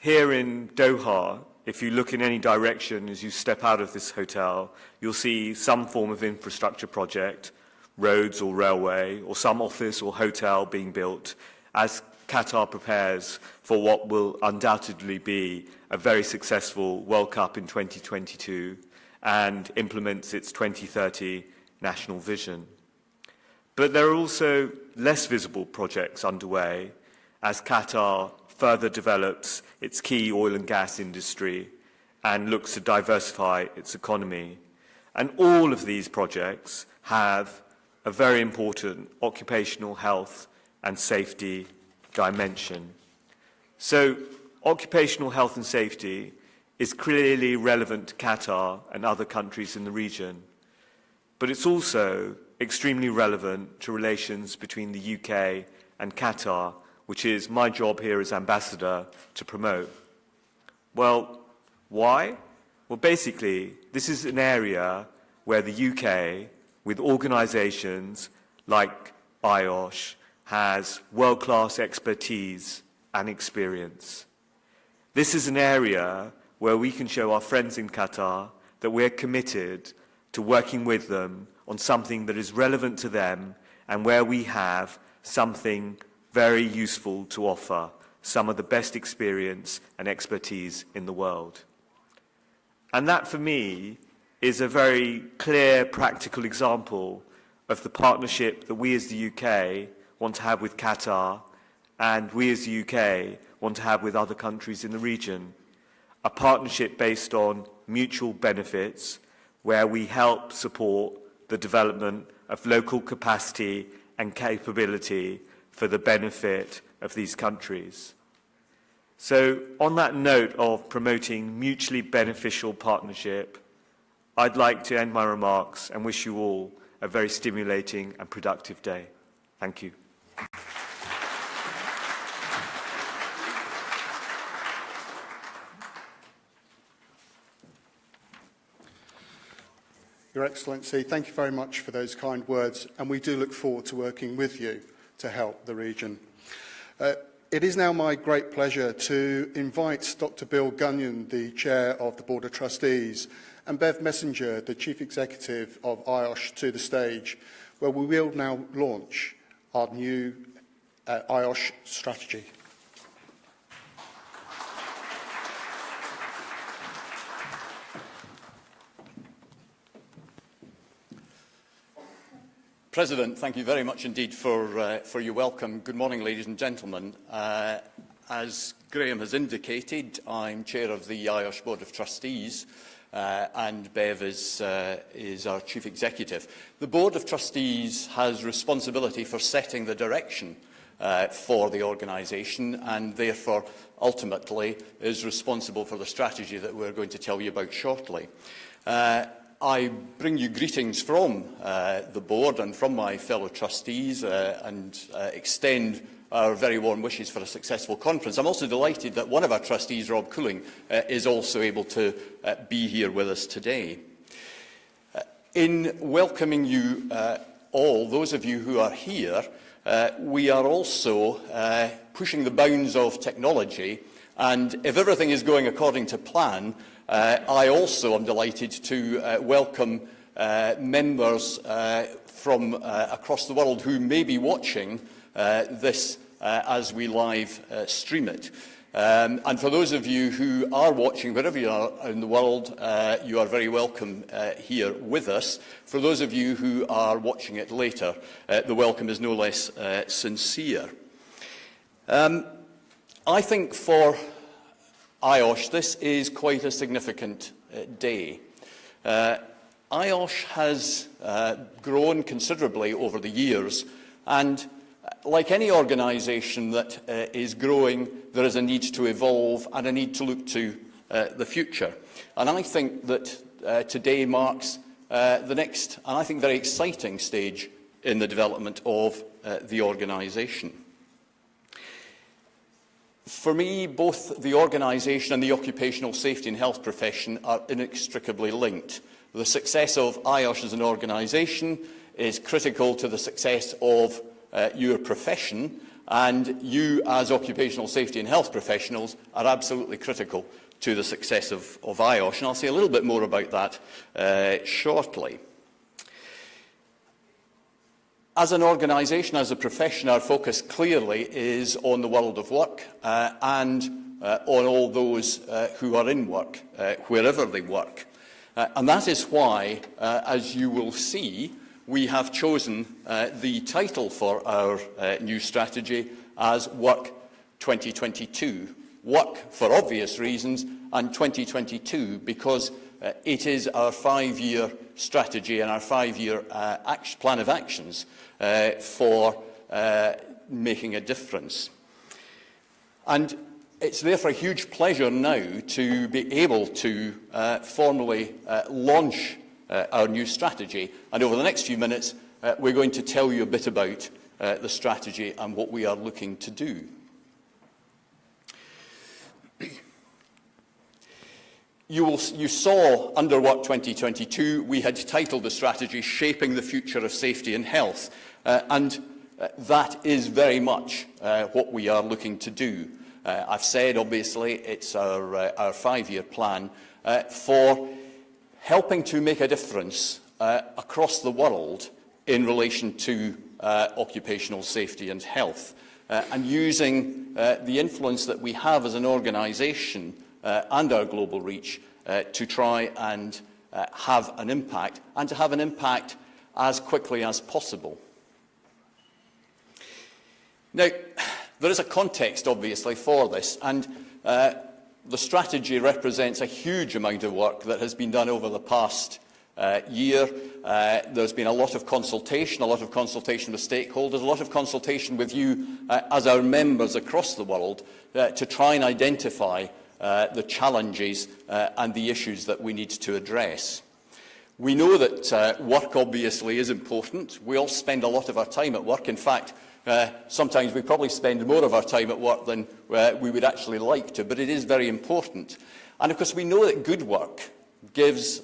here in Doha, if you look in any direction as you step out of this hotel, you'll see some form of infrastructure project, roads or railway, or some office or hotel being built as Qatar prepares for what will undoubtedly be a very successful World Cup in 2022 and implements its 2030 national vision. But there are also less visible projects underway as Qatar further develops its key oil and gas industry and looks to diversify its economy. And all of these projects have a very important occupational health and safety dimension. So occupational health and safety is clearly relevant to Qatar and other countries in the region, but it's also extremely relevant to relations between the UK and Qatar, which is my job here as ambassador to promote. Well, why? Well, basically, this is an area where the UK, with organisations like IOSH, has world-class expertise and experience. This is an area where we can show our friends in Qatar that we're committed to working with them on something that is relevant to them and where we have something very useful to offer, some of the best experience and expertise in the world. And that, for me, is a very clear, practical example of the partnership that we as the UK want to have with Qatar and we as the UK want to have with other countries in the region. A partnership based on mutual benefits where we help support the development of local capacity and capability for the benefit of these countries. So, on that note of promoting mutually beneficial partnership, I'd like to end my remarks and wish you all a very stimulating and productive day. Thank you. Your Excellency, thank you very much for those kind words, and we do look forward to working with you to help the region. It is now my great pleasure to invite Dr. Bill Gunyon, the Chair of the Board of Trustees, and Bev Messenger, the Chief Executive of IOSH, to the stage, where we will now launch our new IOSH strategy. President, thank you very much indeed for your welcome. Good morning, ladies and gentlemen. As Graham has indicated, I'm Chair of the IOSH Board of Trustees, and Bev is our Chief Executive. The Board of Trustees has responsibility for setting the direction for the organisation and therefore ultimately is responsible for the strategy that we're going to tell you about shortly. I bring you greetings from the board and from my fellow trustees and extend our very warm wishes for a successful conference. I'm also delighted that one of our trustees, Rob Cooling, is also able to be here with us today. In welcoming you all, those of you who are here, we are also pushing the bounds of technology, and if everything is going according to plan, I also am delighted to welcome members from across the world who may be watching this as we live stream it. And for those of you who are watching, wherever you are in the world, you are very welcome here with us. For those of you who are watching it later, the welcome is no less sincere. I think for IOSH, this is quite a significant day. IOSH has grown considerably over the years, and like any organisation that is growing, there is a need to evolve and a need to look to the future. And I think that today marks the next, and I think very exciting stage in the development of the organisation. For me, both the organisation and the occupational safety and health profession are inextricably linked. The success of IOSH as an organisation is critical to the success of your profession, and you as occupational safety and health professionals are absolutely critical to the success of IOSH, and I'll say a little bit more about that shortly. As an organisation, as a profession, our focus clearly is on the world of work and on all those who are in work, wherever they work. And that is why, as you will see, we have chosen the title for our new strategy as Work 2022. Work for obvious reasons, and 2022 because it is our 5-year strategy and our 5-year plan of actions for making a difference. And it's therefore a huge pleasure now to be able to formally launch our new strategy. And over the next few minutes, we're going to tell you a bit about the strategy and what we are looking to do. You saw under Work 2022, we had titled the strategy Shaping the Future of Safety and Health. And that is very much what we are looking to do. I've said, obviously, it's our 5-year plan for helping to make a difference across the world in relation to occupational safety and health, and using the influence that we have as an organisation and our global reach to try and have an impact, and to have an impact as quickly as possible. Now, there is a context, obviously, for this, and the strategy represents a huge amount of work that has been done over the past year. There's been a lot of consultation with stakeholders, a lot of consultation with you as our members across the world to try and identify the challenges and the issues that we need to address. We know that work obviously is important. We all spend a lot of our time at work. In fact, sometimes we probably spend more of our time at work than we would actually like to, but it is very important. And of course we know that good work gives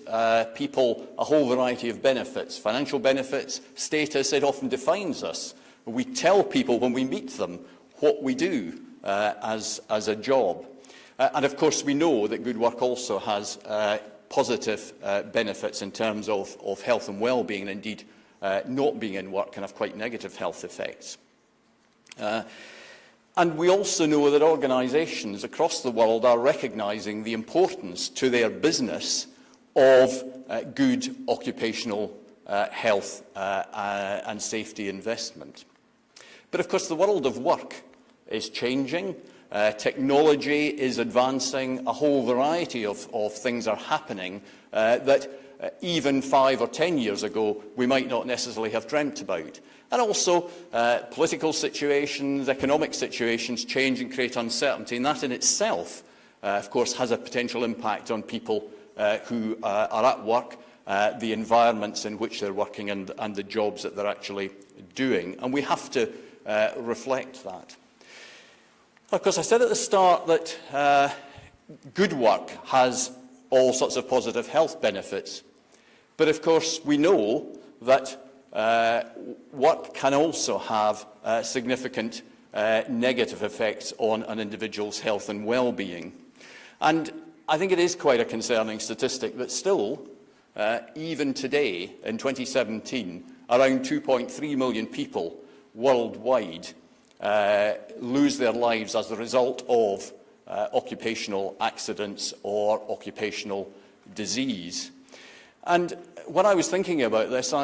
people a whole variety of benefits, financial benefits, status. It often defines us. We tell people when we meet them what we do as a job. And of course we know that good work also has positive benefits in terms of health and well-being, and indeed not being in work can have quite negative health effects. And we also know that organisations across the world are recognising the importance to their business of good occupational health and safety investment. But of course the world of work is changing. Technology is advancing. A whole variety of things are happening that even 5 or 10 years ago we might not necessarily have dreamt about. And also political situations, economic situations change and create uncertainty, and that in itself, of course, has a potential impact on people who are at work, the environments in which they're working, and the jobs that they're actually doing. And we have to reflect that. Of course, I said at the start that good work has all sorts of positive health benefits. But of course, we know that work can also have significant negative effects on an individual's health and well-being. And I think it is quite a concerning statistic that still, even today, in 2017, around 2.3 million people worldwide lose their lives as a result of occupational accidents or occupational disease. And when I was thinking about this,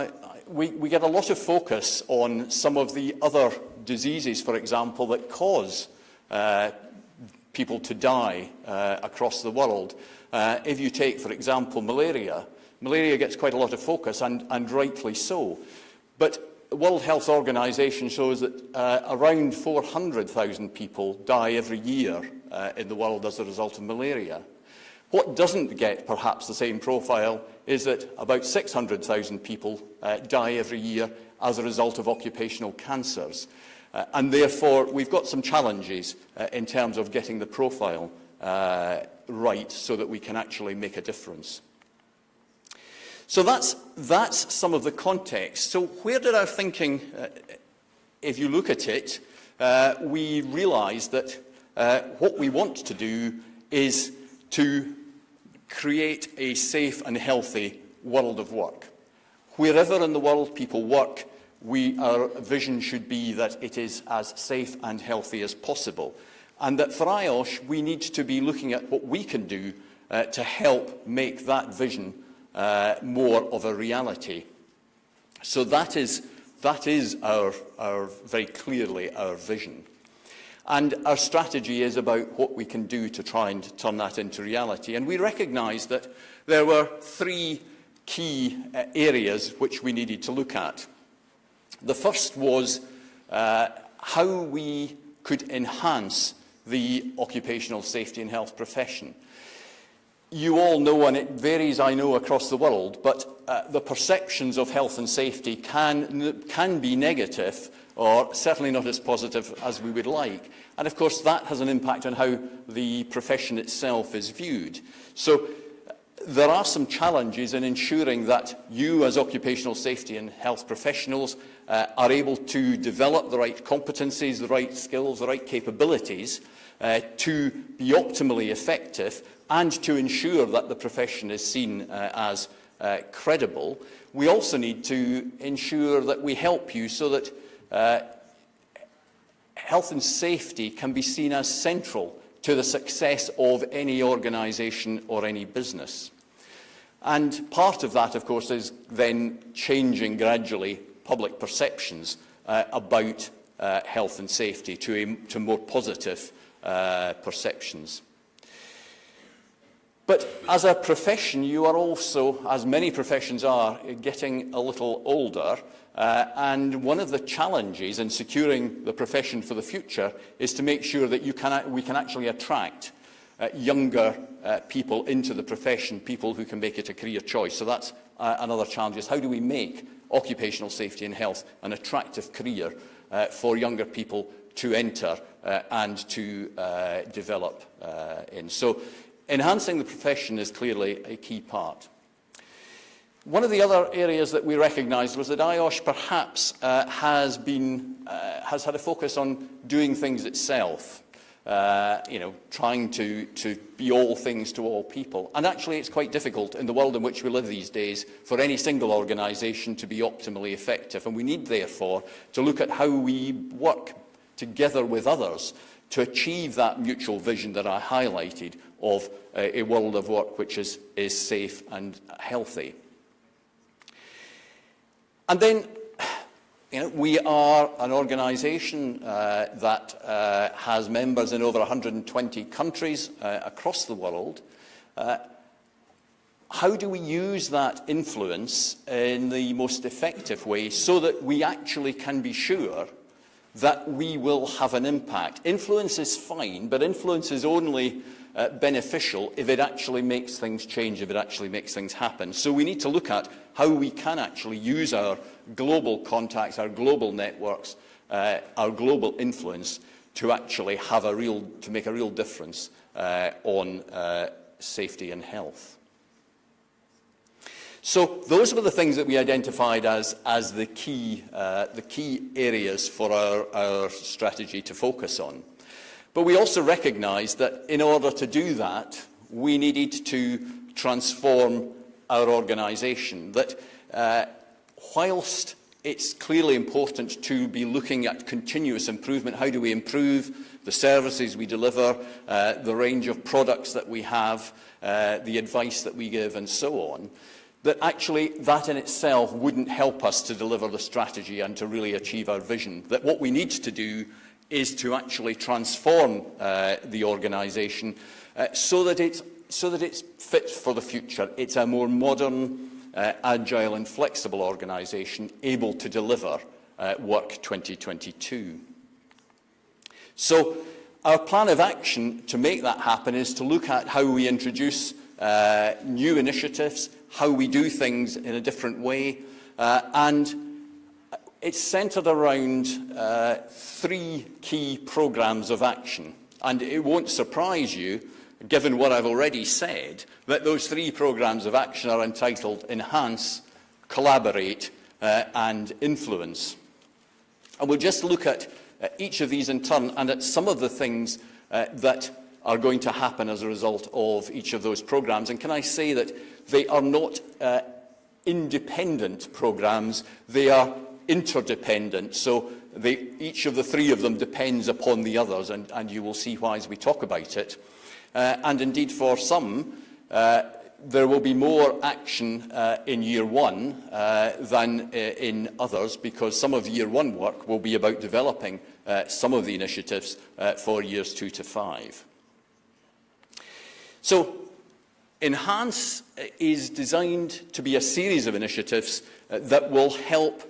we get a lot of focus on some of the other diseases, for example, that cause people to die across the world. If you take, for example, malaria gets quite a lot of focus, and rightly so. But the World Health Organization shows that around 400,000 people die every year in the world as a result of malaria. What doesn't get perhaps the same profile is that about 600,000 people die every year as a result of occupational cancers. And therefore, we've got some challenges in terms of getting the profile right so that we can actually make a difference. So that's some of the context. So where did our thinking, if you look at it, we realised that what we want to do is to create a safe and healthy world of work. Wherever in the world people work, our vision should be that it is as safe and healthy as possible. And that for IOSH, we need to be looking at what we can do to help make that vision more of a reality. So that is our very clearly our vision. And our strategy is about what we can do to try and turn that into reality. And we recognised that there were three key areas which we needed to look at. The first was how we could enhance the occupational safety and health profession. You all know, and it varies, I know, across the world, but the perceptions of health and safety can be negative, or certainly not as positive as we would like. And of course that has an impact on how the profession itself is viewed. So there are some challenges in ensuring that you as occupational safety and health professionals are able to develop the right competencies, the right skills, the right capabilities to be optimally effective and to ensure that the profession is seen as credible. We also need to ensure that we help you so that health and safety can be seen as central to the success of any organisation or any business. And part of that, of course, is then changing gradually public perceptions about health and safety to more positive perceptions. But as a profession, you are also, as many professions are, getting a little older. And one of the challenges in securing the profession for the future is to make sure that we can actually attract younger people into the profession, people who can make it a career choice. So that's another challenge, is how do we make occupational safety and health an attractive career for younger people to enter and to develop in. So enhancing the profession is clearly a key part. One of the other areas that we recognised was that IOSH perhaps has had a focus on doing things itself, trying to be all things to all people. And actually it's quite difficult in the world in which we live these days for any single organisation to be optimally effective. And we need, therefore, to look at how we work together with others to achieve that mutual vision that I highlighted of a world of work which is safe and healthy. And then, we are an organisation that has members in over 120 countries across the world. How do we use that influence in the most effective way so that we actually can be sure that we will have an impact? Influence is fine, but influence is only beneficial if it actually makes things change, if it actually makes things happen. So we need to look at how we can actually use our global contacts, our global networks, our global influence to actually make a real difference on safety and health. So those were the things that we identified as the key areas for our strategy to focus on. But we also recognised that in order to do that, we needed to transform our organisation. That whilst it's clearly important to be looking at continuous improvement, how do we improve the services we deliver, the range of products that we have, the advice that we give, and so on, that actually that in itself wouldn't help us to deliver the strategy and to really achieve our vision. That what we need to do is to actually transform the organisation so that it's fit for the future. It's a more modern, agile and flexible organisation able to deliver Work 2022. So our plan of action to make that happen is to look at how we introduce new initiatives, how we do things in a different way, and it's centred around three key programmes of action. And it won't surprise you, given what I've already said, that those three programmes of action are entitled Enhance, Collaborate and Influence. And we'll just look at each of these in turn and at some of the things that are going to happen as a result of each of those programmes. And can I say that they are not independent programmes, they are interdependent. So each of the three of them depends upon the others, and you will see why as we talk about it. And indeed, for some, there will be more action in year one than in others, because some of the year one work will be about developing some of the initiatives for years 2 to 5. So, Enhance is designed to be a series of initiatives that will help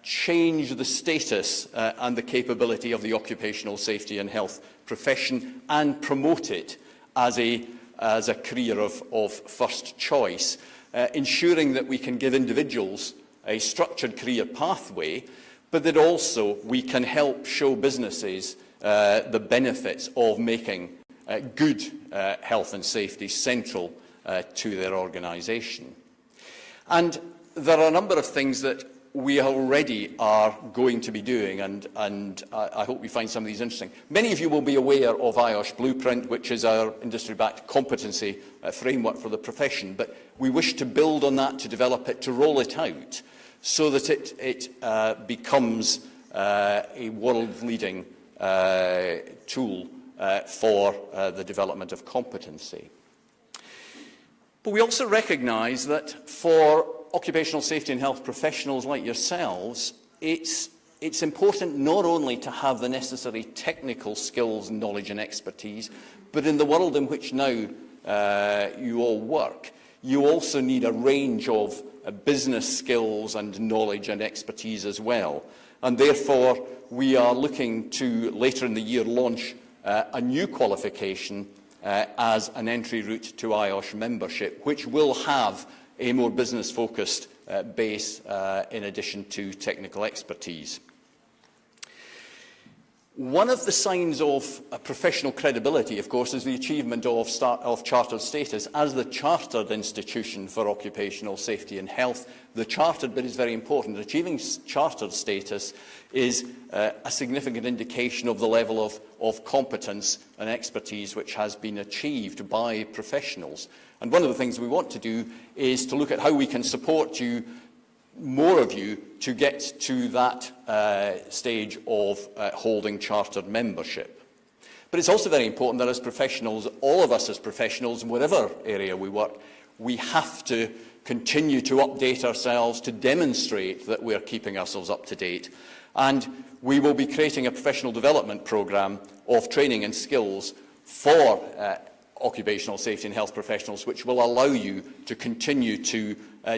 change the status and the capability of the occupational safety and health profession and promote it as a career of first choice, ensuring that we can give individuals a structured career pathway, but that also we can help show businesses the benefits of making good health and safety central to their organisation. And there are a number of things that we already are going to be doing, and I hope you find some of these interesting. Many of you will be aware of IOSH Blueprint, which is our industry-backed competency framework for the profession, but we wish to build on that, to develop it, to roll it out, so that it becomes a world-leading tool for the development of competency. But we also recognise that for occupational safety and health professionals like yourselves, it's important not only to have the necessary technical skills, knowledge and expertise, but in the world in which now you all work, you also need a range of business skills and knowledge and expertise as well. And therefore, we are looking to, later in the year, launch a new qualification as an entry route to IOSH membership, which will have a more business-focused base in addition to technical expertise. One of the signs of professional credibility, of course, is the achievement of chartered status. As the chartered institution for occupational safety and health, the chartered bit is very important. Achieving chartered status is a significant indication of the level of competence and expertise which has been achieved by professionals. And one of the things we want to do is to look at how we can support you, more of you, to get to that stage of holding chartered membership. But it's also very important that as professionals, all of us as professionals, in whatever area we work, we have to continue to update ourselves to demonstrate that we're keeping ourselves up to date. And we will be creating a professional development programme of training and skills for occupational safety and health professionals, which will allow you to continue to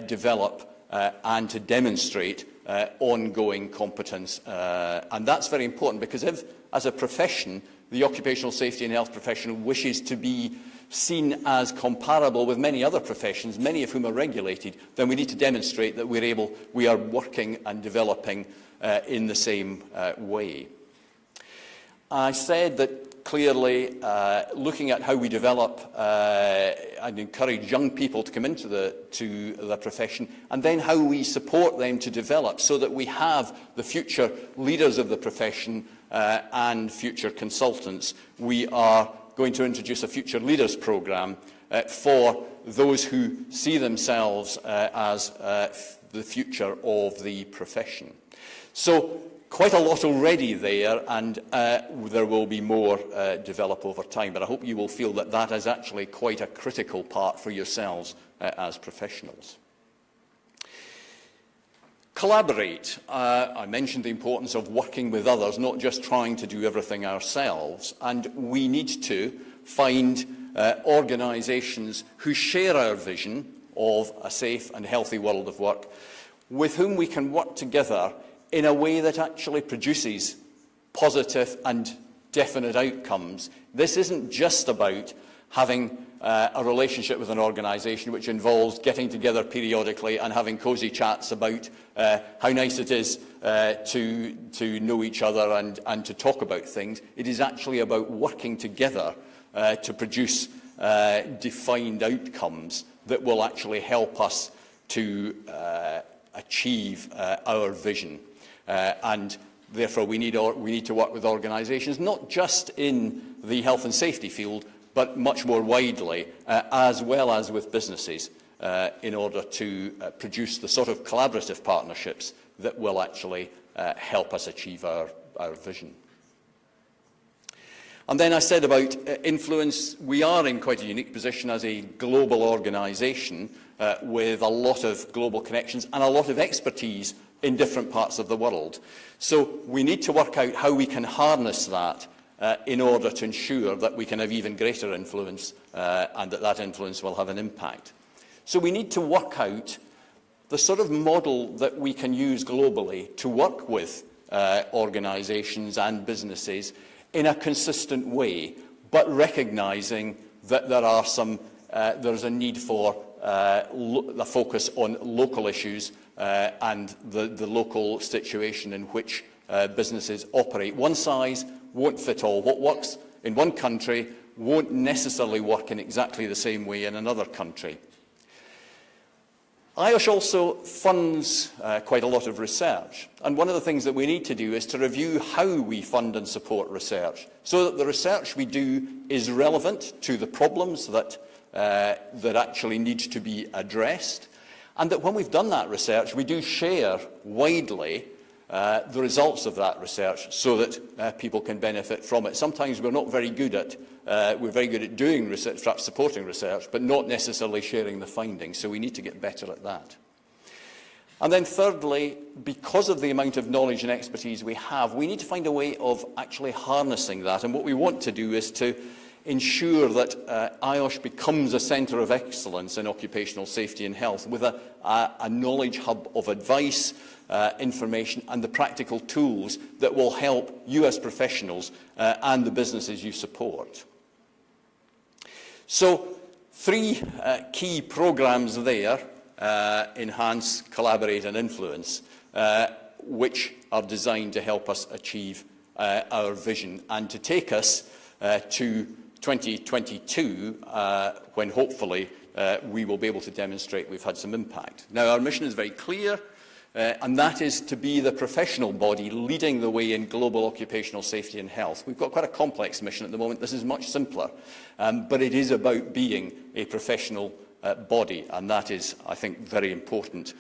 develop and to demonstrate ongoing competence. And that's very important, because if, as a profession, the occupational safety and health profession wishes to be seen as comparable with many other professions, many of whom are regulated, then we need to demonstrate that we are working and developing in the same way. I said that clearly looking at how we develop and encourage young people to come into the profession, and then how we support them to develop so that we have the future leaders of the profession and future consultants. We are going to introduce a Future Leaders programme for those who see themselves as the future of the profession. So, quite a lot already there, and there will be more develop over time, but I hope you will feel that that is actually quite a critical part for yourselves as professionals. Collaborate. I mentioned the importance of working with others, not just trying to do everything ourselves, and we need to find organisations who share our vision of a safe and healthy world of work, with whom we can work together in a way that actually produces positive and definite outcomes. This isn't just about having a relationship with an organisation which involves getting together periodically and having cosy chats about how nice it is to know each other and to talk about things. It is actually about working together to produce defined outcomes that will actually help us to achieve our vision. And Therefore, we need to work with organisations, not just in the health and safety field, but much more widely, as well as with businesses, in order to produce the sort of collaborative partnerships that will actually help us achieve our vision. And then I said about influence, we are in quite a unique position as a global organisation with a lot of global connections and a lot of expertise in different parts of the world. So we need to work out how we can harness that in order to ensure that we can have even greater influence and that influence will have an impact. So we need to work out the sort of model that we can use globally to work with organisations and businesses in a consistent way, but recognising that there's a need for the focus on local issues and the local situation in which businesses operate. One size won't fit all. What works in one country won't necessarily work in exactly the same way in another country. IOSH also funds quite a lot of research, and one of the things that we need to do is to review how we fund and support research, so that the research we do is relevant to the problems that actually need to be addressed, and that when we've done that research, we do share widely the results of that research so that people can benefit from it. Sometimes we're not very good at we're very good at doing research, perhaps supporting research, but not necessarily sharing the findings, so we need to get better at that. And then thirdly, because of the amount of knowledge and expertise we have, we need to find a way of actually harnessing that, and what we want to do is to ensure that IOSH becomes a centre of excellence in occupational safety and health, with a knowledge hub of advice, information and the practical tools that will help you as professionals and the businesses you support. So, 3 key programmes there, Enhance, Collaborate and Influence, which are designed to help us achieve our vision and to take us to 2022, when hopefully we will be able to demonstrate we've had some impact. Now, our mission is very clear, and that is to be the professional body leading the way in global occupational safety and health. We've got quite a complex mission at the moment. This is much simpler, but it is about being a professional body, and that is, I think, very important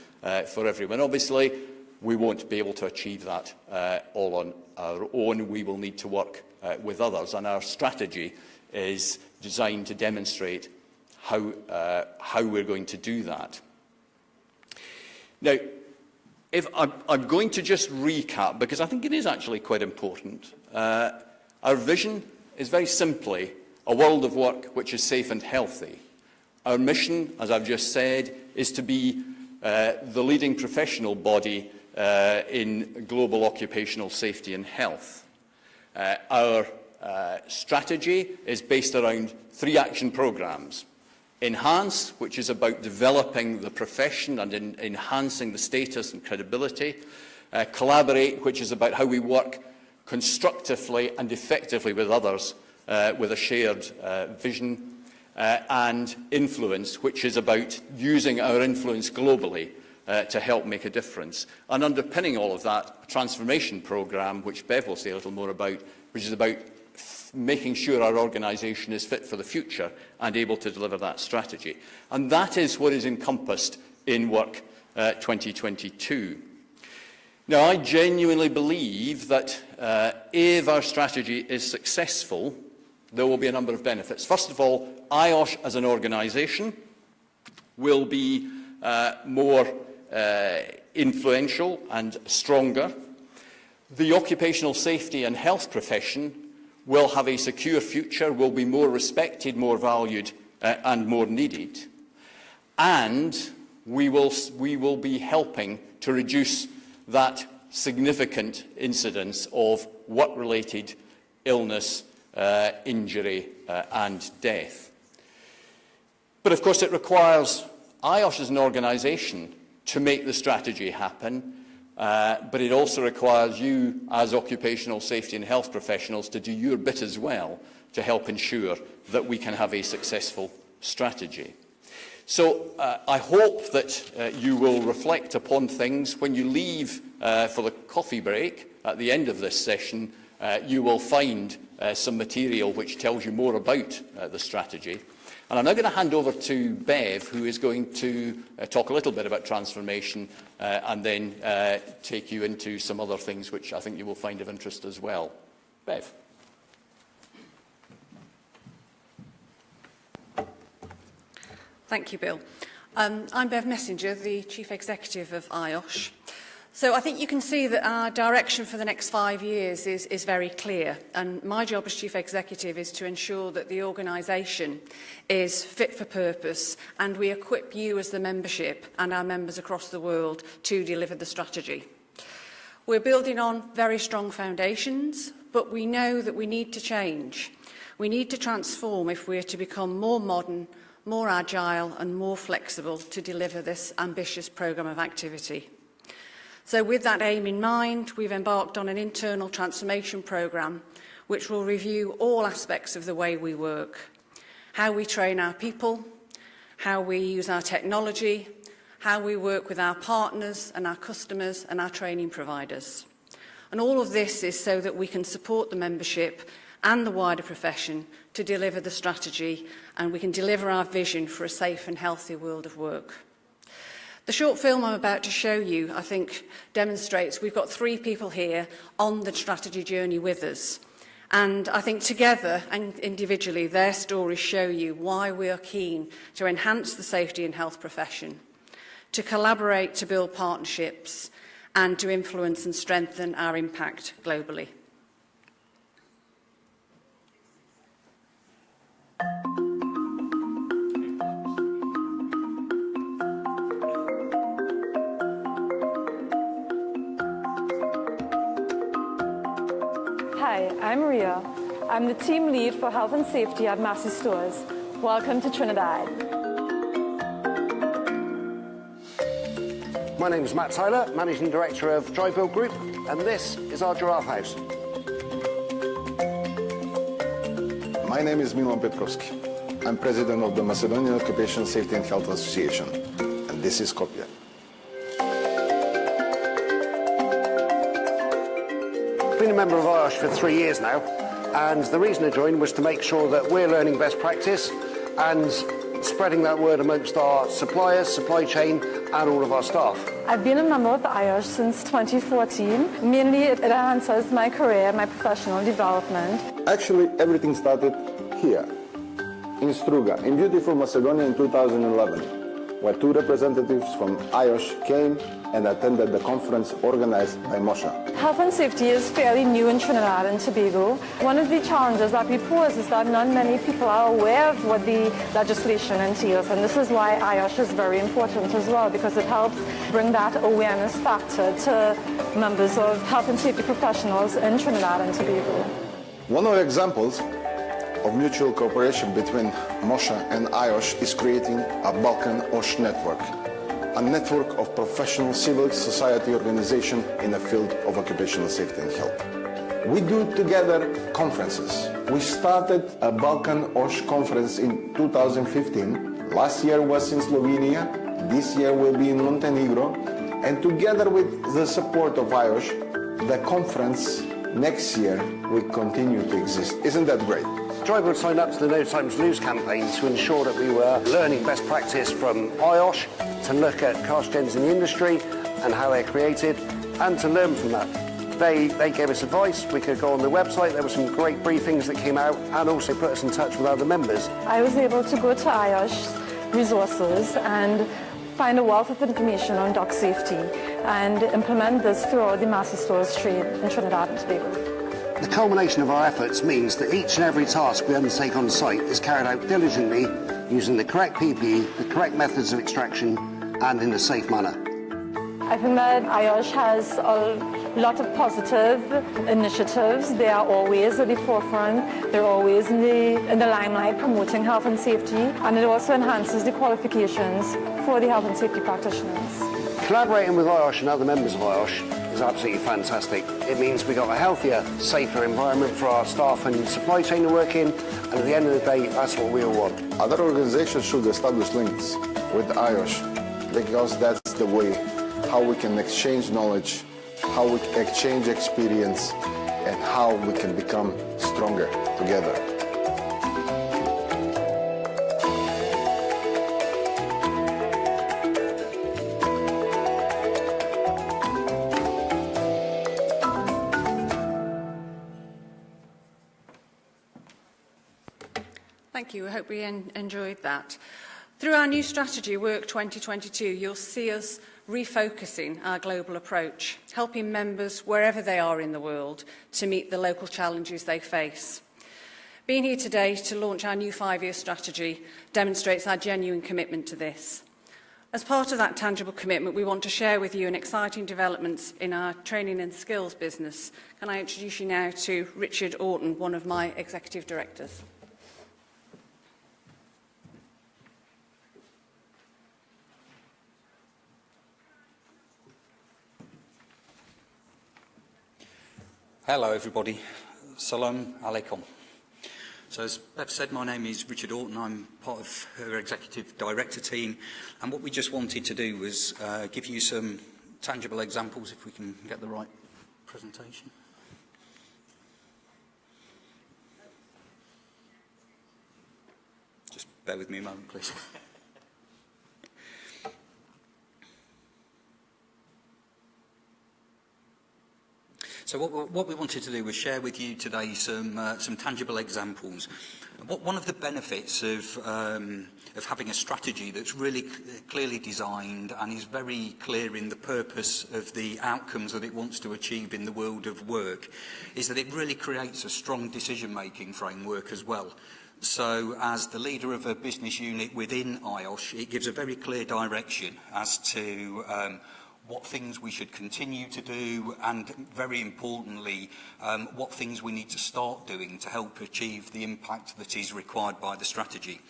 for everyone. Obviously, we won't be able to achieve that all on our own. We will need to work with others, and our strategy is designed to demonstrate how we're going to do that. Now, if I'm going to just recap, because I think it is actually quite important. Our vision is very simply a world of work which is safe and healthy. Our mission, as I've just said, is to be the leading professional body in global occupational safety and health. Our strategy is based around 3 action programmes. Enhance, which is about developing the profession and enhancing the status and credibility. Collaborate, which is about how we work constructively and effectively with others with a shared vision. And Influence, which is about using our influence globally to help make a difference. And underpinning all of that, a transformation programme, which Bev will say a little more about, which is about making sure our organisation is fit for the future and able to deliver that strategy. And that is what is encompassed in Work 2022. Now, I genuinely believe that if our strategy is successful, there will be a number of benefits. First of all, IOSH as an organisation will be more influential and stronger. The occupational safety and health profession will have a secure future, will be more respected, more valued and more needed. And we will be helping to reduce that significant incidence of work-related illness, injury and death. But of course it requires IOSH as an organisation to make the strategy happen, but it also requires you as occupational safety and health professionals to do your bit as well to help ensure that we can have a successful strategy. So I hope that you will reflect upon things when you leave for the coffee break. at the end of this session, you will find some material which tells you more about the strategy. And I'm now going to hand over to Bev, who is going to talk a little bit about transformation and then take you into some other things which I think you will find of interest as well. Bev. Thank you, Bill. I'm Bev Messenger, the Chief Executive of IOSH. So I think you can see that our direction for the next 5 years is very clear, and my job as Chief Executive is to ensure that the organisation is fit for purpose and we equip you as the membership and our members across the world to deliver the strategy. We're building on very strong foundations, but we know that we need to change. We need to transform if we're to become more modern, more agile and more flexible to deliver this ambitious programme of activity. So with that aim in mind, we've embarked on an internal transformation programme which will review all aspects of the way we work, how we train our people, how we use our technology, how we work with our partners and our customers and our training providers. And all of this is so that we can support the membership and the wider profession to deliver the strategy, and we can deliver our vision for a safe and healthy world of work. The short film I'm about to show you, I think, demonstrates we've got 3 people here on the strategy journey with us. And I think together and individually, their stories show you why we are keen to enhance the safety and health profession, to collaborate to build partnerships, and to influence and strengthen our impact globally. Hi, I'm Maria. I'm the team lead for health and safety at Massey Stores. Welcome to Trinidad. My name is Matt Tyler, Managing Director of Dry Build Group, and this is our Giraffe House. My name is Milan Petrovski. I'm President of the Macedonian Occupational Safety and Health Association, and this is Skopje. I've been a member of IOSH for 3 years now, and the reason I joined was to make sure that we're learning best practice and spreading that word amongst our suppliers, supply chain, and all of our staff. I've been a member of IOSH since 2014. Mainly it enhances my career, my professional development. Actually, everything started here, in Struga, in beautiful Macedonia in 2011, where 2 representatives from IOSH came and attended the conference organized by Mosha. Health and safety is fairly new in Trinidad and Tobago. One of the challenges that we pose is that not many people are aware of what the legislation entails, and this is why IOSH is very important as well, because it helps bring that awareness factor to members of health and safety professionals in Trinidad and Tobago. One of the examples of mutual cooperation between Mosha and IOSH is creating a Balkan OSH network, a network of professional civil society organizations in the field of occupational safety and health. We do together conferences. We started a Balkan OSH conference in 2015. Last year was in Slovenia. This year will be in Montenegro. And together with the support of IOSH, the conference next year will continue to exist. Isn't that great? Dry Build signed up to the No Time to Lose campaign to ensure that we were learning best practice from IOSH, to look at cast gens in the industry and how they're created, and to learn from that. They gave us advice. We could go on the website. There were some great briefings that came out, and also put us in touch with other members. I was able to go to IOSH's resources and find a wealth of information on dock safety and implement this throughout the Massey Stores trade in Trinidad and Tobago. The culmination of our efforts means that each and every task we undertake on site is carried out diligently, using the correct PPE, the correct methods of extraction, and in a safe manner. I think that IOSH has a lot of positive initiatives. They are always at the forefront. They're always in the limelight promoting health and safety, and it also enhances the qualifications for the health and safety practitioners. Collaborating with IOSH and other members of IOSH is absolutely fantastic. It means we got a healthier, safer environment for our staff and supply chain to work in, and at the end of the day, that's what we all want. Other organizations should establish links with IOSH, because that's the way how we can exchange knowledge, how we exchange experience, and how we can become stronger together. Thank you. I hope we enjoyed that. Through our new strategy, Work 2022, you'll see us refocusing our global approach, helping members wherever they are in the world to meet the local challenges they face. Being here today to launch our new 5-year strategy demonstrates our genuine commitment to this. As part of that tangible commitment, we want to share with you an exciting developments in our training and skills business. Can I introduce you now to Richard Orton, one of my executive directors. Hello everybody, Salam Alaikum. So as Bev said, my name is Richard Orton, I'm part of her executive director team, and what we just wanted to do was give you some tangible examples, if we can get the right presentation. Just bear with me a moment, please. So what we wanted to do was share with you today some tangible examples. One of the benefits of having a strategy that's really clearly designed and is very clear in the purpose of the outcomes that it wants to achieve in the world of work is that it really creates a strong decision-making framework as well. So as the leader of a business unit within IOSH, it gives a very clear direction as to what things we should continue to do and, very importantly, what things we need to start doing to help achieve the impact that is required by the strategy.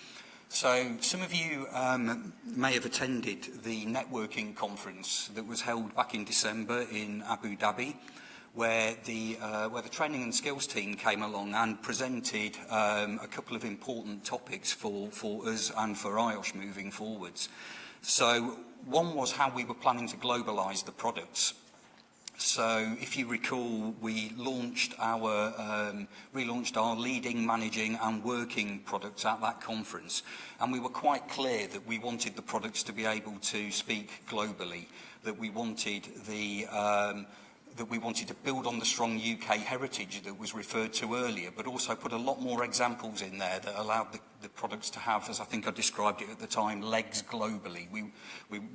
So some of you may have attended the networking conference that was held back in December in Abu Dhabi, where the training and skills team came along and presented a couple of important topics for us and for IOSH moving forwards. So one was how we were planning to globalise the products. So if you recall, we relaunched our leading, managing and working products at that conference, and we were quite clear that we wanted the products to be able to speak globally, that we wanted to build on the strong UK heritage that was referred to earlier, but also put a lot more examples in there that allowed the products to have, as I think I described it at the time, legs globally.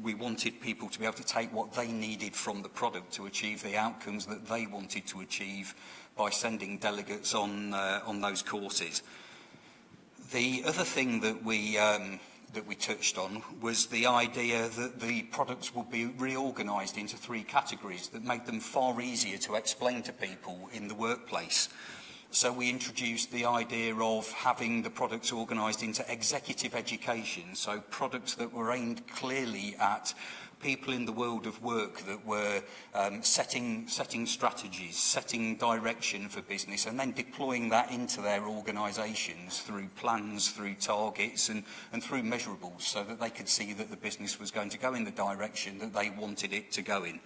We wanted people to be able to take what they needed from the product to achieve the outcomes that they wanted to achieve by sending delegates on those courses. The other thing that we touched on was the idea that the products would be reorganised into 3 categories that made them far easier to explain to people in the workplace. So we introduced the idea of having the products organised into executive education, so products that were aimed clearly at people in the world of work that were setting strategies, setting direction for business, and then deploying that into their organisations through plans, through targets and through measurables, so that they could see that the business was going to go in the direction that they wanted it to go in.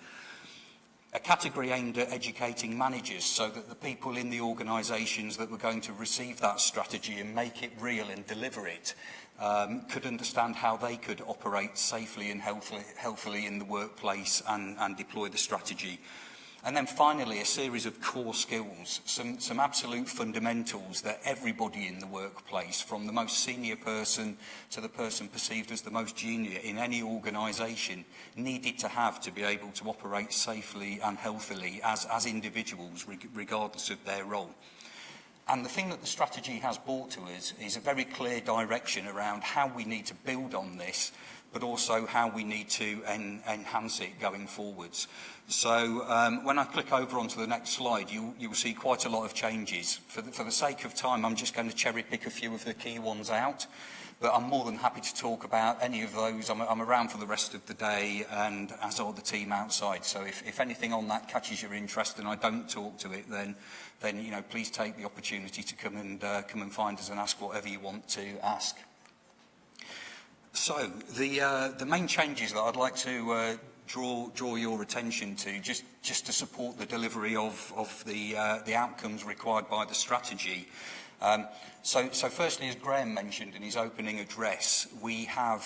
A category aimed at educating managers so that the people in the organisations that were going to receive that strategy and make it real and deliver it could understand how they could operate safely and healthily in the workplace and deploy the strategy. And then finally, a series of core skills, some absolute fundamentals that everybody in the workplace, from the most senior person to the person perceived as the most junior in any organisation, needed to have to be able to operate safely and healthily as individuals, regardless of their role. And the thing that the strategy has brought to us is a very clear direction around how we need to build on this, but also how we need to enhance it going forwards. So when I click over onto the next slide, you'll see quite a lot of changes. For the sake of time, I'm just going to cherry pick a few of the key ones out, but I'm more than happy to talk about any of those. I'm around for the rest of the day, and as are the team outside. So if anything on that catches your interest and I don't talk to it, then please take the opportunity to come and find us and ask whatever you want to ask. So the main changes that I'd like to draw your attention to, just to support the delivery of the outcomes required by the strategy. So firstly, as Graham mentioned in his opening address, we have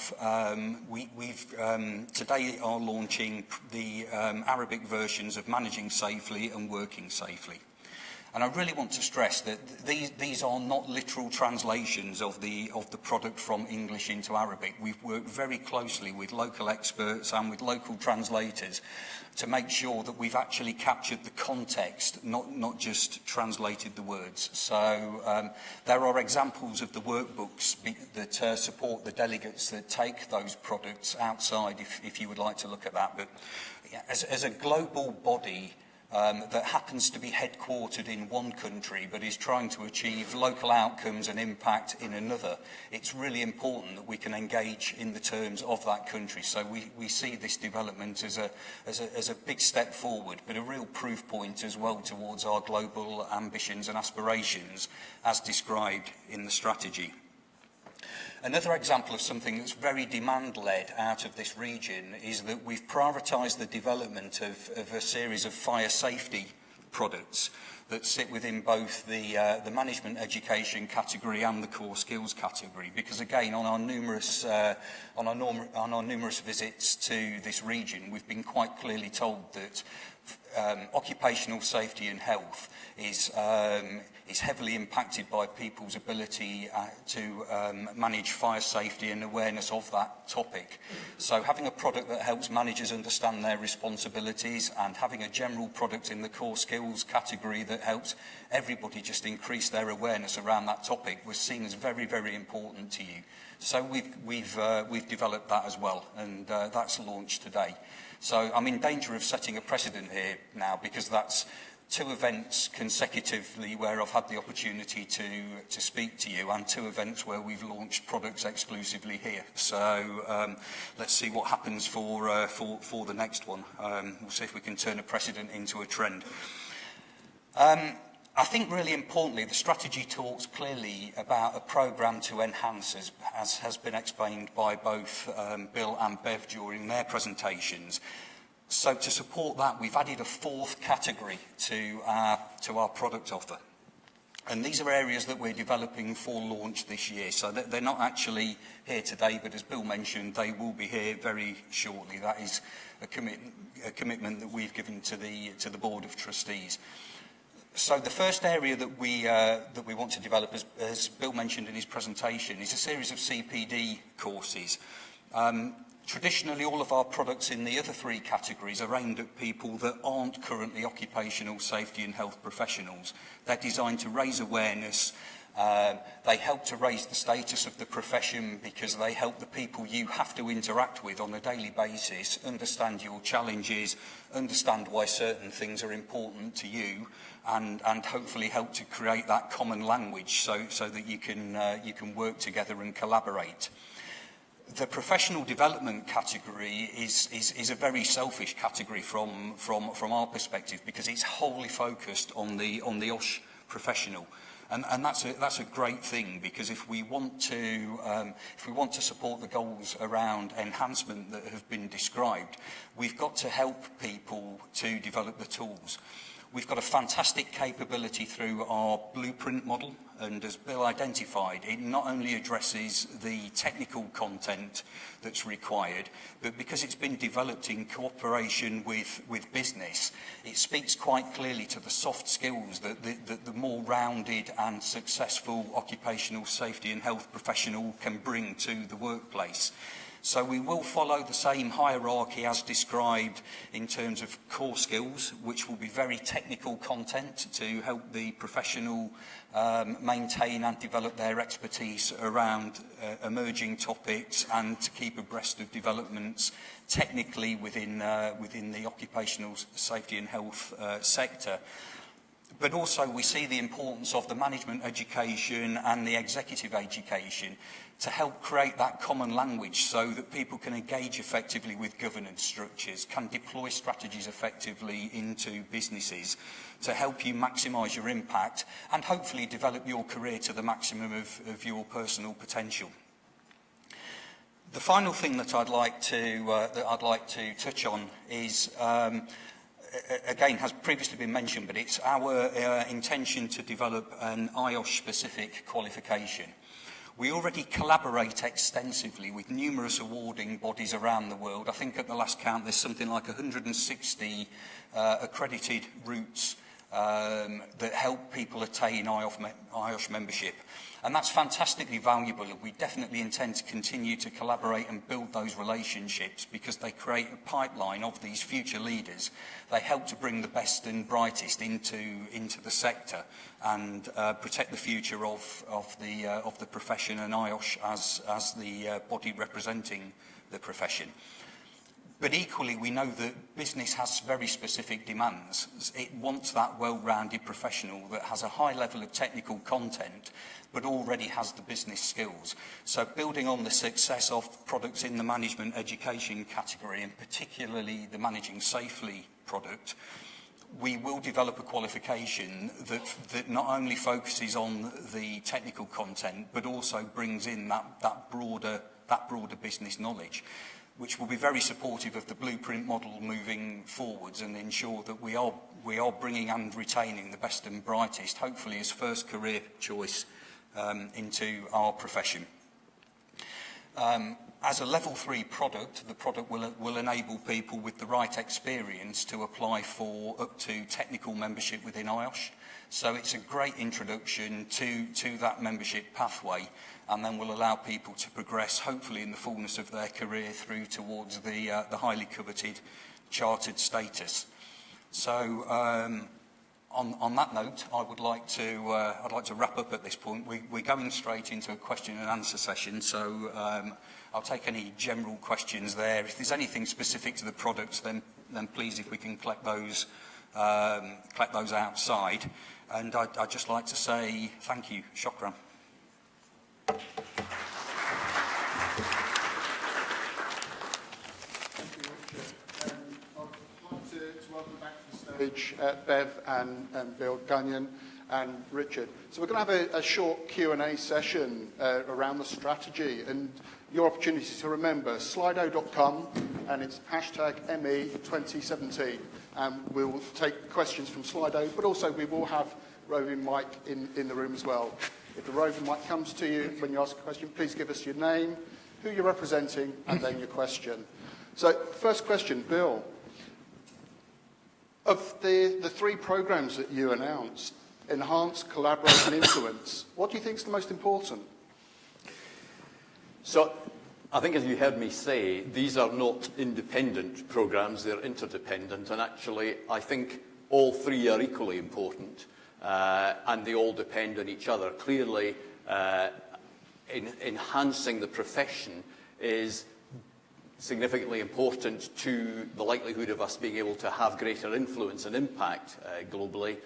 today are launching the Arabic versions of Managing Safely and Working Safely. And I really want to stress that these are not literal translations of the product from English into Arabic. We've worked very closely with local experts and with local translators to make sure that we've actually captured the context, not just translated the words. So there are examples of the workbooks that support the delegates that take those products outside, if you would like to look at that. But yeah, as a global body, that happens to be headquartered in one country but is trying to achieve local outcomes and impact in another, it's really important that we can engage in the terms of that country. So we see this development as a big step forward, but a real proof point as well towards our global ambitions and aspirations as described in the strategy. Another example of something that's very demand-led out of this region is that we've prioritised the development of a series of fire safety products that sit within both the management education category and the core skills category. Because again, on our numerous visits to this region, we've been quite clearly told that occupational safety and health is heavily impacted by people's ability to manage fire safety and awareness of that topic. So having a product that helps managers understand their responsibilities and having a general product in the core skills category that helps everybody just increase their awareness around that topic was seen as very, very important to you. So we've developed that as well, and that's launched today. So I'm in danger of setting a precedent here now, because that's 2 events consecutively where I've had the opportunity to speak to you, and 2 events where we've launched products exclusively here. So let's see what happens for the next one. We'll see if we can turn a precedent into a trend. I think really importantly, the strategy talks clearly about a programme to enhance, as has been explained by both Bill and Bev during their presentations. So to support that, we've added a 4th category to our product offer. And these are areas that we're developing for launch this year. So they're not actually here today, but as Bill mentioned, they will be here very shortly. That is a commitment that we've given to the Board of Trustees. So the first area that we want to develop, as Bill mentioned in his presentation, is a series of CPD courses. Traditionally, all of our products in the other 3 categories are aimed at people that aren't currently occupational safety and health professionals. They're designed to raise awareness. They help to raise the status of the profession, because they help the people you have to interact with on a daily basis understand your challenges, understand why certain things are important to you, and hopefully help to create that common language so that you can work together and collaborate. The professional development category is a very selfish category from our perspective, because it's wholly focused on the IOSH professional. And that's a great thing, because if we want to support the goals around enhancement that have been described, we've got to help people to develop the tools. We've got a fantastic capability through our blueprint model, and as Bill identified, it not only addresses the technical content that's required, but because it's been developed in cooperation with business, it speaks quite clearly to the soft skills that the more rounded and successful occupational safety and health professional can bring to the workplace. So we will follow the same hierarchy as described in terms of core skills, which will be very technical content to help the professional maintain and develop their expertise around emerging topics, and to keep abreast of developments technically within the occupational safety and health sector. But also we see the importance of the management education and the executive education to help create that common language, so that people can engage effectively with governance structures, can deploy strategies effectively into businesses to help you maximise your impact and hopefully develop your career to the maximum of your personal potential. The final thing that I'd like to touch on is, again, has previously been mentioned, but it's our intention to develop an IOSH-specific qualification. We already collaborate extensively with numerous awarding bodies around the world. I think at the last count there's something like 160 accredited routes that help people attain IOSH membership. And that's fantastically valuable, and we definitely intend to continue to collaborate and build those relationships because they create a pipeline of these future leaders. They help to bring the best and brightest into the sector and protect the future of the profession and IOSH as the body representing the profession. But equally, we know that business has very specific demands. It wants that well-rounded professional that has a high level of technical content, but already has the business skills. So building on the success of products in the management education category, and particularly the Managing Safely product, we will develop a qualification that not only focuses on the technical content, but also brings in that broader business knowledge, which will be very supportive of the blueprint model moving forwards and ensure that we are bringing and retaining the best and brightest, hopefully as first career choice into our profession. As a level 3 product, the product will enable people with the right experience to apply for up to technical membership within IOSH. So it's a great introduction to that membership pathway, and then will allow people to progress, hopefully in the fullness of their career, through towards the highly coveted chartered status. So on that note, I'd like to wrap up at this point. We're going straight into a question and answer session, so I'll take any general questions there. If there's anything specific to the products, then please, if we can collect those outside. And I'd just like to say thank you. Shukran. Thank you, Richard. I'd like to welcome back to the stage Bev and Bill Gunyon and Richard. So we're going to have a short Q&A session around the strategy, and your opportunity to remember slido.com, and it's #ME2017. We'll take questions from Slido, but also we will have roving mic in the room as well. If the roving mic comes to you when you ask a question, please give us your name, who you're representing, and then your question. So, first question, Bill. Of the 3 programs that you announced, Enhance, Collaborate and Influence, what do you think is the most important? So, I think as you heard me say, these are not independent programs, they're interdependent, and actually I think all 3 are equally important. And they all depend on each other. Clearly, enhancing the profession is significantly important to the likelihood of us being able to have greater influence and impact globally.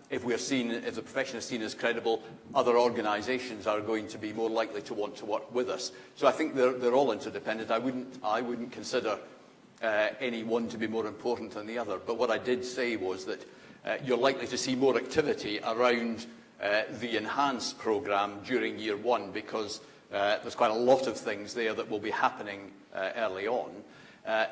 If the profession is seen as credible, other organisations are going to be more likely to want to work with us. So I think they're all interdependent. I wouldn't consider any one to be more important than the other. But what I did say was that you're likely to see more activity around the Enhance programme during year 1 because there's quite a lot of things there that will be happening early on.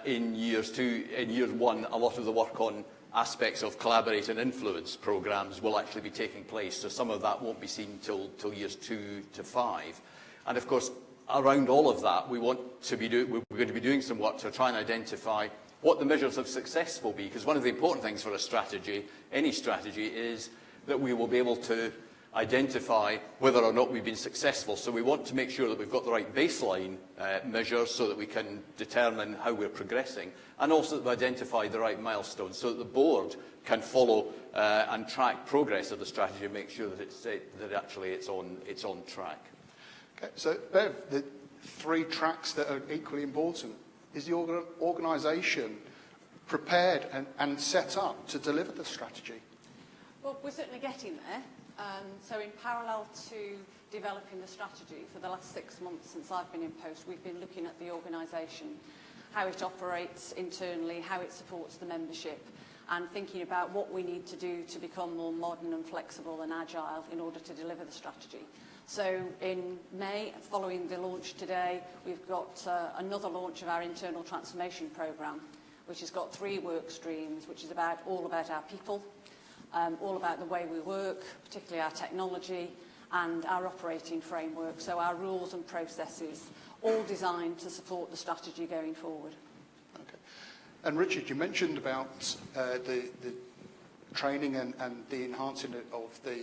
In year 1, a lot of the work on aspects of Collaborate and Influence programmes will actually be taking place, so some of that won't be seen till years 2 to 5. And of course, around all of that, we're going to be doing some work to try and identify what the measures of success will be, because one of the important things for a strategy, any strategy, is that we will be able to identify whether or not we've been successful. So we want to make sure that we've got the right baseline measures so that we can determine how we're progressing, and also that we've identified the right milestones so that the board can follow and track progress of the strategy and make sure that it's on track. Okay, so Bev, the 3 tracks that are equally important. Is the organisation prepared and set up to deliver the strategy? Well, we're certainly getting there. So in parallel to developing the strategy for the last 6 months since I've been in post, we've been looking at the organisation, how it operates internally, how it supports the membership, and thinking about what we need to do to become more modern and flexible and agile in order to deliver the strategy. So in May, following the launch today, we've got another launch of our internal transformation programme, which has got 3 work streams, which is all about our people, all about the way we work, particularly our technology and our operating framework, so our rules and processes, all designed to support the strategy going forward. Okay. And Richard, you mentioned about the training and the enhancing of the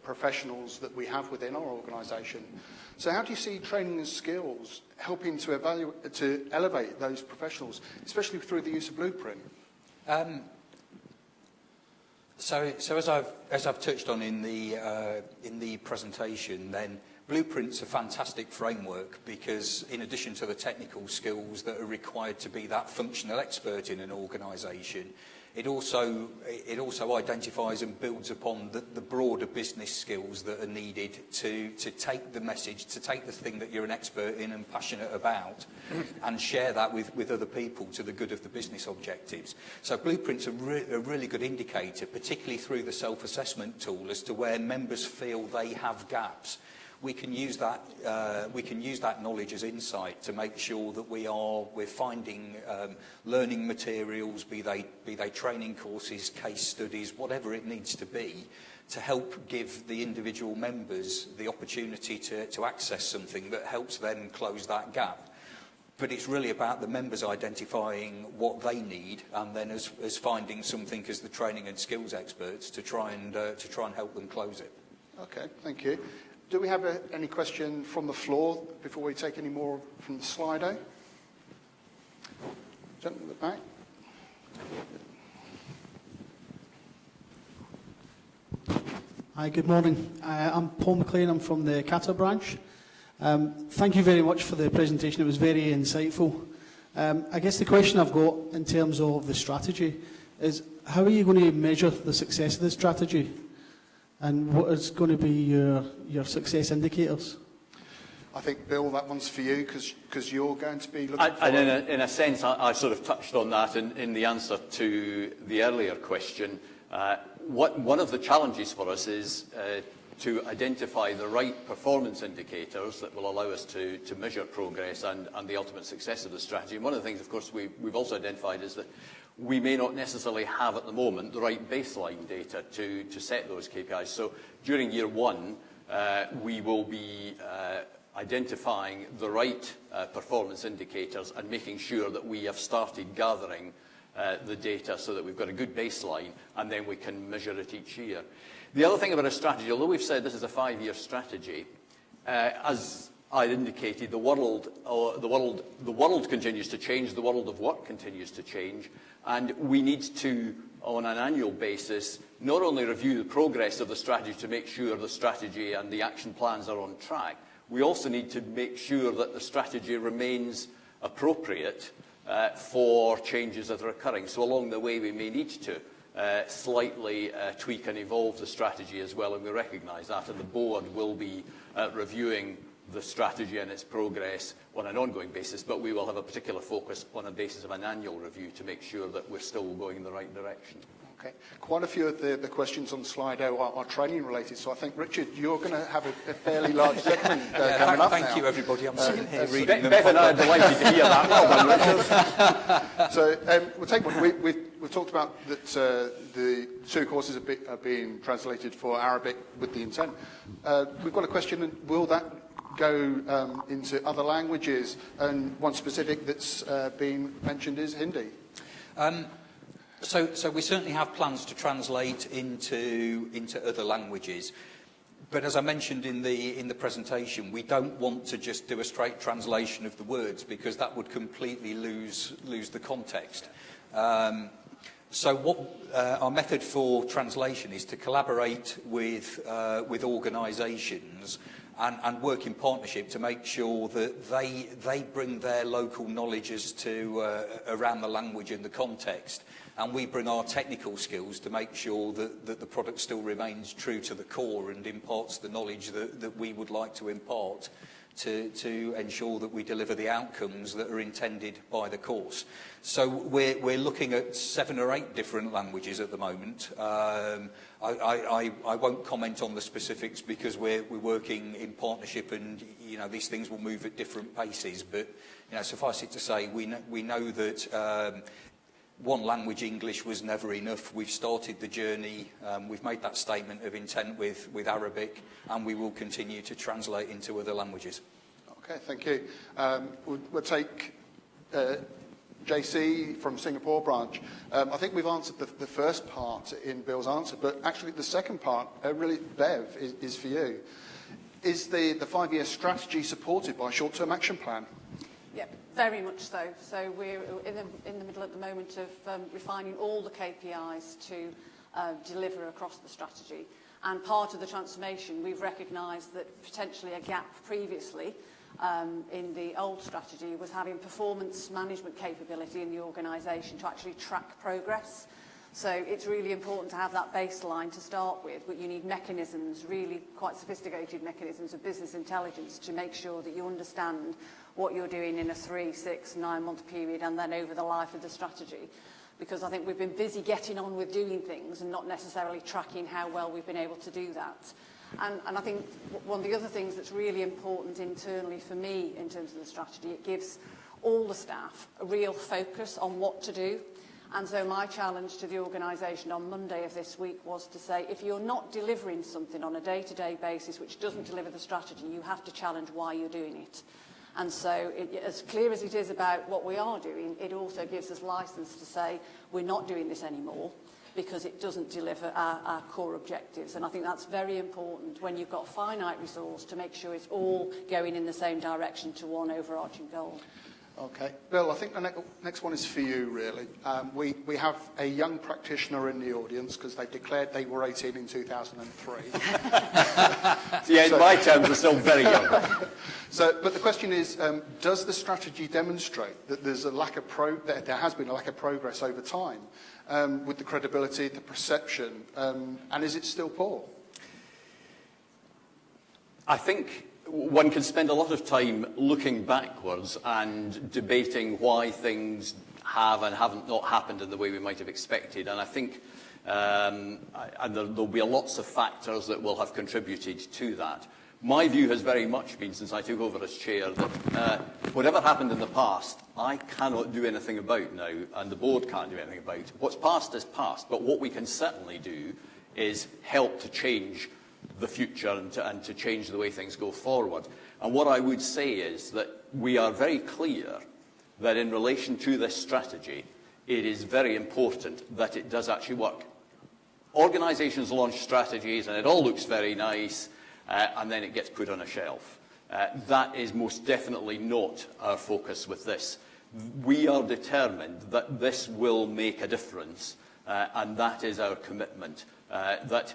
professionals that we have within our organisation. So how do you see training and skills helping to elevate those professionals, especially through the use of Blueprint? So as I've touched on in the presentation, then Blueprint's a fantastic framework because in addition to the technical skills that are required to be that functional expert in an organisation, it also identifies and builds upon the broader business skills that are needed to take the message, to take the thing that you're an expert in and passionate about and share that with other people to the good of the business objectives. So Blueprint's a really good indicator, particularly through the self-assessment tool, as to where members feel they have gaps. We can use that knowledge as insight to make sure that we're finding learning materials, be they training courses, case studies, whatever it needs to be, to help give the individual members the opportunity to access something that helps them close that gap. But it's really about the members identifying what they need, and then as finding something as the training and skills experts to try and help them close it. Okay, thank you. Do we have any question from the floor before we take any more from the Slido? Gentleman at the back. Hi, good morning. I'm Paul McLean. I'm from the Qatar branch. Thank you very much for the presentation. It was very insightful. I guess the question I've got in terms of the strategy is, how are you going to measure the success of the strategy? And what is going to be your success indicators? I think, Bill, that one's for you because you're going to be looking for... And in a sense, I sort of touched on that in the answer to the earlier question. One of the challenges for us is to identify the right performance indicators that will allow us to measure progress and the ultimate success of the strategy. And one of the things, of course, we've also identified is that we may not necessarily have at the moment the right baseline data to set those KPIs. So during year 1, we will be identifying the right performance indicators and making sure that we have started gathering the data so that we've got a good baseline, and then we can measure it each year. The other thing about a strategy, although we've said this is a 5-year strategy, as I indicated, the world continues to change, the world of work continues to change, and we need to, on an annual basis, not only review the progress of the strategy to make sure the strategy and the action plans are on track, we also need to make sure that the strategy remains appropriate for changes that are occurring. So along the way, we may need to slightly tweak and evolve the strategy as well, and we recognise that, and the board will be reviewing the strategy and its progress on an ongoing basis, but we will have a particular focus on a basis of an annual review to make sure that we're still going in the right direction. Okay. Quite a few of the questions on Slido are training related, so I think, Richard, you're going to have a fairly large segment coming up now. Thank you, everybody. I'm sitting here reading them. Bev and I are delighted to hear that. Well done, Richard. So we'll take one. We've talked about that the 2 courses are being translated for Arabic with the intent. We've got a question, will that go into other languages? And one specific that's been mentioned is Hindi. So we certainly have plans to translate into other languages. But as I mentioned in the presentation, we don't want to just do a straight translation of the words because that would completely lose the context. So what our method for translation is to collaborate with organisations and work in partnership to make sure that they bring their local knowledge as to around the language and the context, and we bring our technical skills to make sure that the product still remains true to the core and imparts the knowledge that we would like to impart to ensure that we deliver the outcomes that are intended by the course. So we're looking at 7 or 8 different languages at the moment. I won't comment on the specifics because we're working in partnership, and these things will move at different paces. But suffice it to say, we know that one language, English, was never enough. We've started the journey. We've made that statement of intent with Arabic, and we will continue to translate into other languages. Okay, thank you. We'll take JC from Singapore branch. I think we've answered the first part in Bill's answer, but actually the second part, really, Bev, is for you. Is the 5-year strategy supported by a short-term action plan? Yeah, very much so. So we're in the middle at the moment of refining all the KPIs to deliver across the strategy. And part of the transformation, we've recognised that potentially a gap previously in the old strategy was having performance management capability in the organisation to actually track progress. So it's really important to have that baseline to start with, but you need mechanisms, really quite sophisticated mechanisms of business intelligence to make sure that you understand what you're doing in a 3, 6, 9-month period and then over the life of the strategy. Because I think we've been busy getting on with doing things and not necessarily tracking how well we've been able to do that. And I think one of the other things that's really important internally for me in terms of the strategy, it gives all the staff a real focus on what to do. And so my challenge to the organisation on Monday of this week was to say, if you're not delivering something on a day-to-day basis which doesn't deliver the strategy, you have to challenge why you're doing it. And so as clear as it is about what we are doing, it also gives us licence to say we're not doing this anymore because it doesn't deliver our core objectives. And I think that's very important when you've got finite resource to make sure it's all going in the same direction to one overarching goal. Okay. Bill, I think the next one is for you, really. We have a young practitioner in the audience because they declared they were 18 in 2003. Yeah, in my terms, we're still very young. But the question is, does the strategy demonstrate that there's a lack of there has been a lack of progress over time with the credibility, the perception, and is it still poor? I think one can spend a lot of time looking backwards and debating why things have and haven't not happened in the way we might have expected. And I think and there'll be lots of factors that will have contributed to that. My view has very much been, since I took over as chair, that whatever happened in the past, I cannot do anything about now, and the board can't do anything about. What's past is past, but what we can certainly do is help to change the future and to change the way things go forward. And what I would say is that we are very clear that in relation to this strategy, it is very important that it does actually work. Organisations launch strategies and it all looks very nice, and then it gets put on a shelf. That is most definitely not our focus with this. We are determined that this will make a difference, and that is our commitment. That,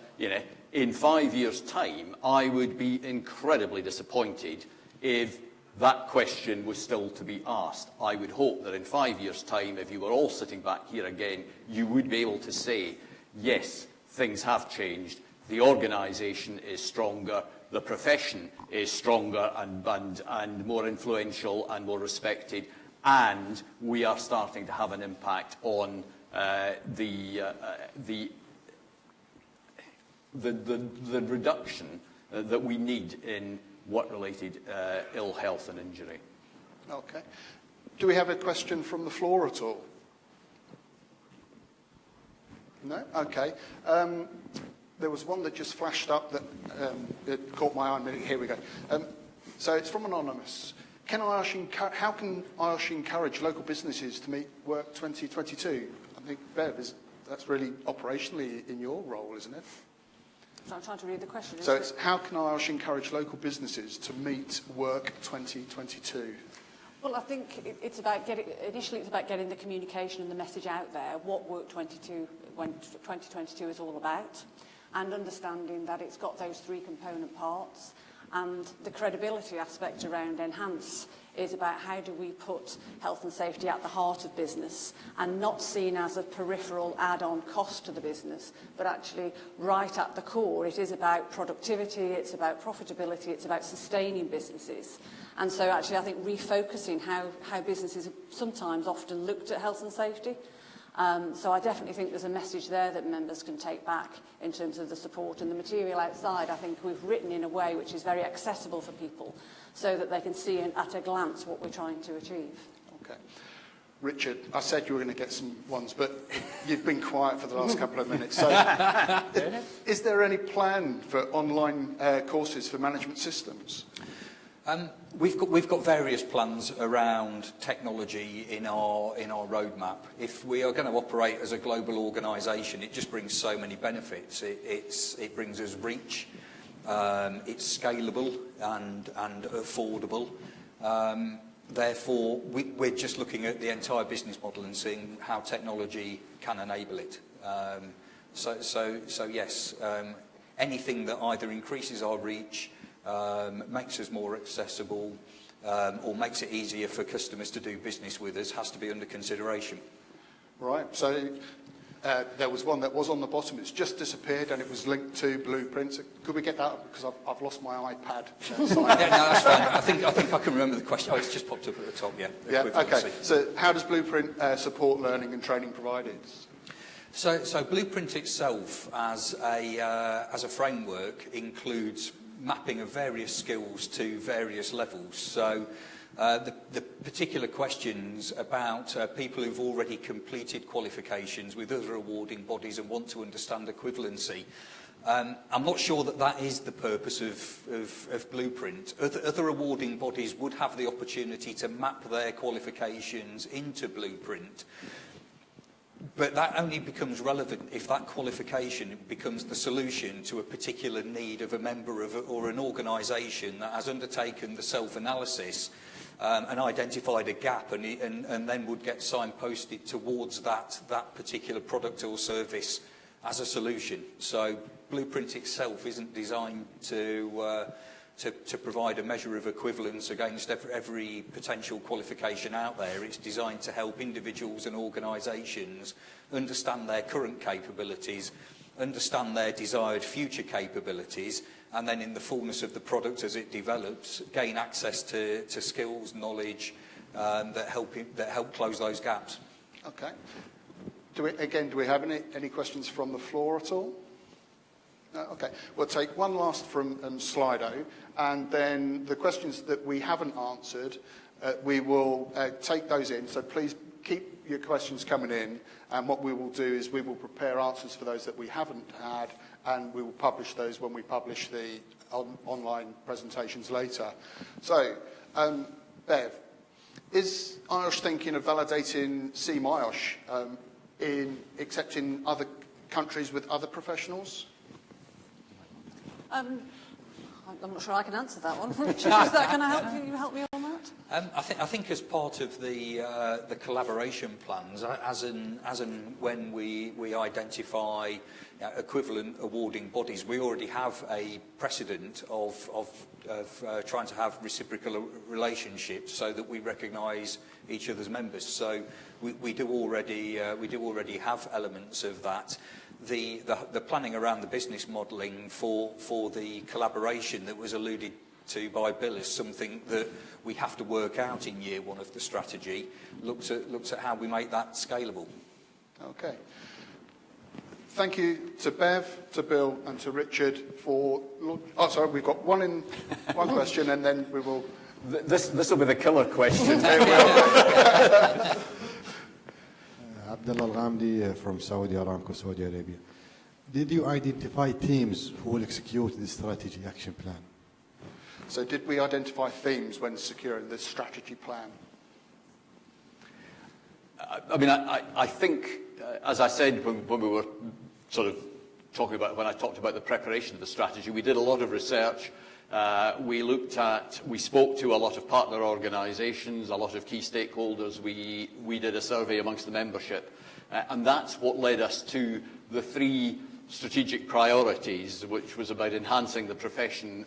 in 5 years' time, I would be incredibly disappointed if that question was still to be asked. I would hope that in 5 years' time, if you were all sitting back here again, you would be able to say, yes, things have changed, the organisation is stronger, the profession is stronger and more influential and more respected, and we are starting to have an impact on the reduction that we need in work-related ill health and injury. Okay. Do we have a question from the floor at all? No? Okay. There was one that just flashed up that it caught my eye. Here we go. So it's from Anonymous. How can IOSH encourage local businesses to meet Work 2022? I think, Bev, that's really operationally in your role, isn't it? So I'm trying to read the question. So it's how can IOSH encourage local businesses to meet Work 2022? Well, I think it's about getting the communication and the message out there, what Work 2022 is all about, and understanding that it's got those 3 component parts, And the credibility aspect around Enhance is about how do we put health and safety at the heart of business and not seen as a peripheral add-on cost to the business, but actually right at the core. It is about productivity, it's about profitability, it's about sustaining businesses. And so actually I think refocusing how businesses have sometimes often looked at health and safety. So I definitely think there's a message there that members can take back in terms of the support, and the material outside I think we've written in a way which is very accessible for people so that they can see at a glance what we're trying to achieve. Okay. Richard, I said you were going to get some ones, but you've been quiet for the last couple of minutes. So is there any plan for online courses for management systems? We've got various plans around technology in our roadmap. If we are going to operate as a global organisation, it just brings so many benefits. It brings us reach. It's scalable and affordable. Therefore, we're just looking at the entire business model and seeing how technology can enable it. So yes, anything that either increases our reach, makes us more accessible, or makes it easier for customers to do business with us has to be under consideration. Right. So there was one that was on the bottom. It's just disappeared, and it was linked to blueprints. Could we get that up? Because I've lost my iPad. Yeah, no, that's fine. I think I can remember the question. Oh, it's just popped up at the top. Yeah. Yeah. Okay. So how does Blueprint support learning and training provided? So Blueprint itself, as a framework, includes mapping of various skills to various levels. So the particular questions about people who've already completed qualifications with other awarding bodies and want to understand equivalency, I'm not sure that is the purpose of Blueprint. Other awarding bodies would have the opportunity to map their qualifications into Blueprint. But that only becomes relevant if that qualification becomes the solution to a particular need of a member of or an organisation that has undertaken the self-analysis and identified a gap and then would get signposted towards that particular product or service as a solution. So Blueprint itself isn't designed to provide a measure of equivalence against every potential qualification out there. It's designed to help individuals and organisations understand their current capabilities, understand their desired future capabilities, and then in the fullness of the product as it develops, gain access to skills, knowledge that help close those gaps. Okay. Do we have any questions from the floor at all? No? Okay. We'll take one last from Slido, and then the questions that we haven't answered, we will take those in. So please keep your questions coming in, and what we will do is we will prepare answers for those that we haven't had, and we will publish those when we publish the online presentations later. So, Bev, is IOSH thinking of validating CEAM IOSH in accepting other countries with other professionals? I'm not sure I can answer that one. Richard, is that going to help me on that? I think as part of the collaboration plans, as and when we identify equivalent awarding bodies, we already have a precedent of trying to have reciprocal relationships so that we recognise each other's members. So we do already have elements of that. The planning around the business modelling for the collaboration that was alluded to by Bill is something that we have to work out in year one of the strategy. Looks at how we make that scalable. Okay. Thank you to Bev, to Bill, and to Richard for. Oh, sorry, we've got one question, and then we will. This will be the killer question. Abdullah Al-Ghamdi from Saudi Aramco, Saudi Arabia. Did you identify teams who will execute the strategy action plan? So did we identify themes when securing this strategy plan? I mean, I think, as I said when we were sort of talking about, when I talked about the preparation of the strategy, we did a lot of research. We spoke to a lot of partner organisations, a lot of key stakeholders. We did a survey amongst the membership, and that's what led us to the three strategic priorities, which was about enhancing the profession,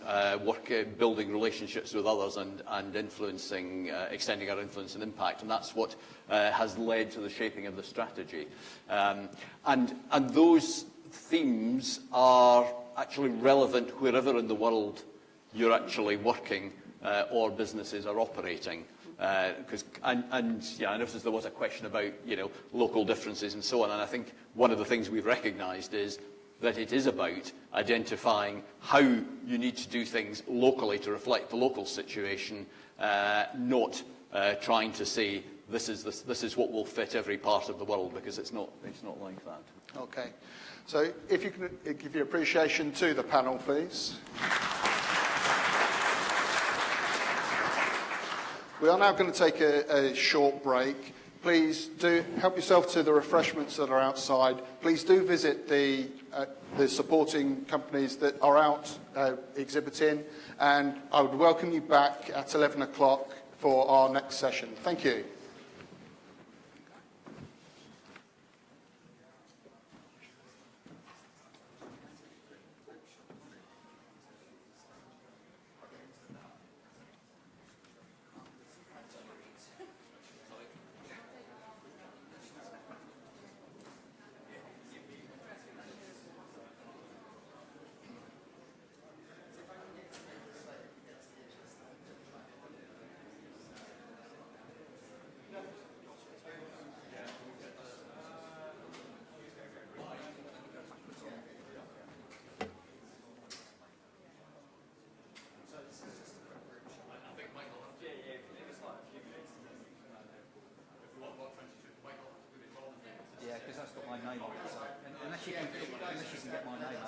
building relationships with others and influencing, extending our influence and impact. And that's what has led to the shaping of the strategy. And those themes are actually relevant wherever in the world you're actually working or businesses are operating. I noticed there was a question about, local differences and so on, and I think one of the things we've recognised is that it is about identifying how you need to do things locally to reflect the local situation, not trying to say this is what will fit every part of the world, because it's not like that. Okay. So if you can give your appreciation to the panel, please. We are now going to take a short break. Please do help yourself to the refreshments that are outside. Please do visit the supporting companies that are out exhibiting, and I would welcome you back at 11 o'clock for our next session. Thank you. Yeah, because that's got my name on it. So, unless you can get my name